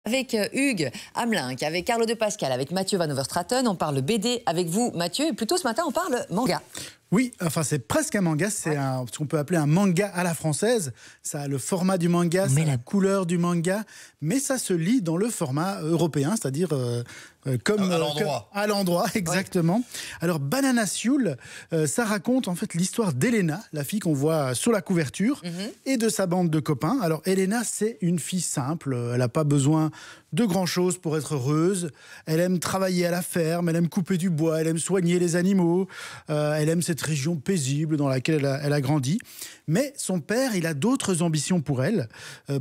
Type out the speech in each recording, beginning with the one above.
Avec Hugues Hamelin, avec Carlo De Pascal, avec Mathieu Van Overstraten, on parle BD avec vous Mathieu, et plutôt ce matin on parle manga. Oui, enfin c'est presque un manga, c'est ce qu'on peut appeler un manga à la française. Ça a le format du manga, ça a la couleur du manga, mais ça se lit dans le format européen, c'est-à-dire comme à l'endroit, exactement. Alors Banana Sioule, ça raconte en fait l'histoire d'Elena, la fille qu'on voit sur la couverture, et de sa bande de copains. Alors Elena, c'est une fille simple, elle n'a pas besoin de grand-chose pour être heureuse. Elle aime travailler à la ferme, elle aime couper du bois, elle aime soigner les animaux, elle aime cette région paisible dans laquelle elle a grandi. Mais son père, il a d'autres ambitions pour elle.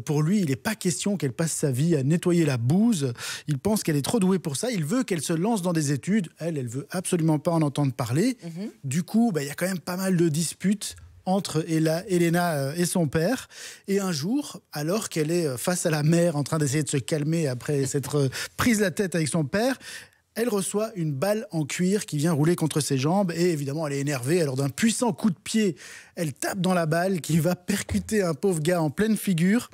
Pour lui, il n'est pas question qu'elle passe sa vie à nettoyer la bouse. Il pense qu'elle est trop douée pour ça. Il veut qu'elle se lance dans des études. Elle veut absolument pas en entendre parler. Du coup, il y a quand même pas mal de disputes entre Elena et son père. Et un jour, alors qu'elle est face à la mer en train d'essayer de se calmer après s'être prise la tête avec son père, elle reçoit une balle en cuir qui vient rouler contre ses jambes et évidemment elle est énervée. Alors d'un puissant coup de pied, elle tape dans la balle qui va percuter un pauvre gars en pleine figure.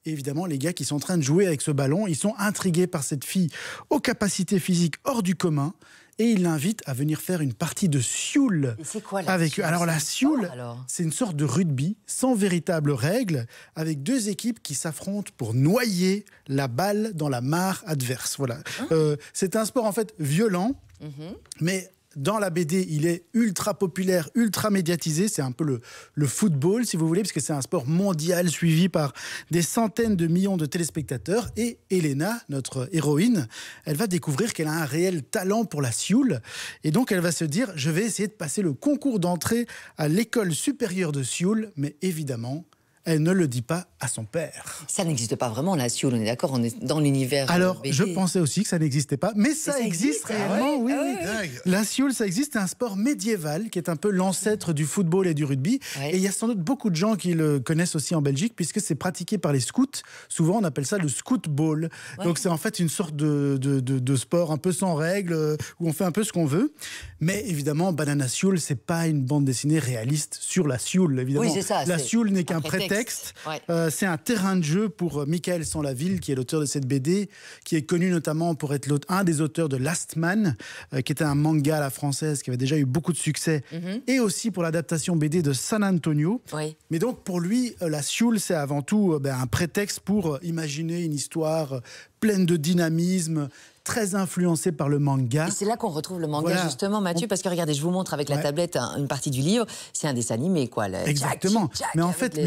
Et évidemment, les gars qui sont en train de jouer avec ce ballon, ils sont intrigués par cette fille aux capacités physiques hors du commun. Et il l'invite à venir faire une partie de sioule avec eux. Alors la sioule, c'est une sorte de rugby sans véritable règle, avec deux équipes qui s'affrontent pour noyer la balle dans la mare adverse. Voilà. C'est un sport en fait violent, mais dans la BD, il est ultra populaire, ultra médiatisé. C'est un peu le football, si vous voulez, parce que c'est un sport mondial suivi par des centaines de millions de téléspectateurs. Et Elena, notre héroïne, elle va découvrir qu'elle a un réel talent pour la sioule. Et donc, elle va se dire, je vais essayer de passer le concours d'entrée à l'école supérieure de sioule. Mais évidemment, elle ne le dit pas à son père. Ça n'existe pas vraiment, la sioule, on est d'accord, on est dans l'univers. Alors, BD. je pensais aussi que ça n'existait pas, mais ça existe réellement, oui. La sioule, ça existe, c'est un sport médiéval qui est un peu l'ancêtre du football et du rugby. Et il y a sans doute beaucoup de gens qui le connaissent aussi en Belgique, puisque c'est pratiqué par les scouts. Souvent, on appelle ça le scout ball. Donc, c'est en fait une sorte de sport un peu sans règles, où on fait un peu ce qu'on veut. Mais évidemment, Banana Sioule, c'est pas une bande dessinée réaliste sur la sioule, évidemment. Oui, c'est ça. La sioule n'est qu'un prétexte. C'est un terrain de jeu pour Michael Sans-la-Ville, qui est l'auteur de cette BD, qui est connu notamment pour être un des auteurs de Last Man, qui était un manga à la française qui avait déjà eu beaucoup de succès, et aussi pour l'adaptation BD de San Antonio. Mais donc pour lui, la sioule, c'est avant tout un prétexte pour imaginer une histoire pleine de dynamisme, très influencé par le manga. Et c'est là qu'on retrouve le manga, justement, Mathieu, parce que regardez, je vous montre avec la tablette une partie du livre, c'est un dessin animé, quoi. Exactement. Mais en fait,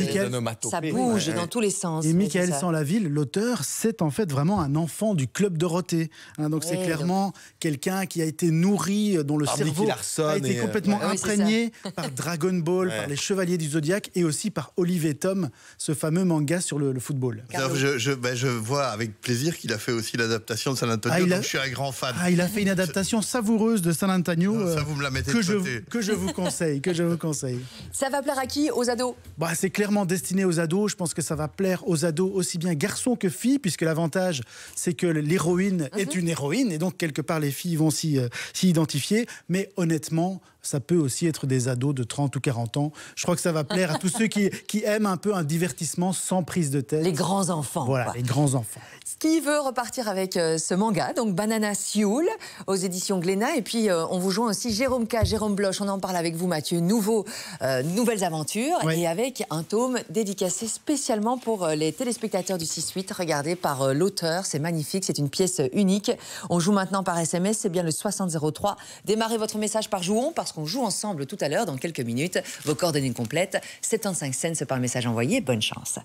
ça bouge dans tous les sens. Et Michael Sans-la-Ville, l'auteur, c'est en fait vraiment un enfant du Club Dorothée. Donc c'est clairement quelqu'un qui a été nourri, dont le cerveau a été complètement imprégné par Dragon Ball, par les Chevaliers du Zodiaque, et aussi par Olive & Tom, ce fameux manga sur le football. Je vois avec plaisir qu'il a fait aussi l'adaptation de San Antonio. Donc je suis un grand fan. Il a fait une adaptation savoureuse de San Antonio ça, vous me la mettez que je vous conseille. Ça va plaire à qui? Aux ados? C'est clairement destiné aux ados. Je pense que ça va plaire aux ados aussi bien garçons que filles, puisque l'avantage, c'est que l'héroïne est une héroïne, et donc quelque part les filles vont s'y identifier. Mais honnêtement, ça peut aussi être des ados de 30 ou 40 ans. Je crois que ça va plaire à tous ceux qui aiment un peu un divertissement sans prise de tête. Les grands enfants. Voilà, les grands enfants. Qui veut repartir avec ce manga, donc Banana Sioule, aux éditions Glénat. Et puis, on vous joint aussi Jérôme K, Jérôme Bloch. On en parle avec vous, Mathieu. Nouvelles aventures. Et avec un tome dédicacé spécialement pour les téléspectateurs du 6-8. Regardez, par l'auteur. C'est magnifique. C'est une pièce unique. On joue maintenant par SMS. C'est bien le 6003. Démarrez votre message par Jouon, parce qu'on joue ensemble tout à l'heure, dans quelques minutes. Vos coordonnées complètes, 75 cents par le message envoyé. Bonne chance.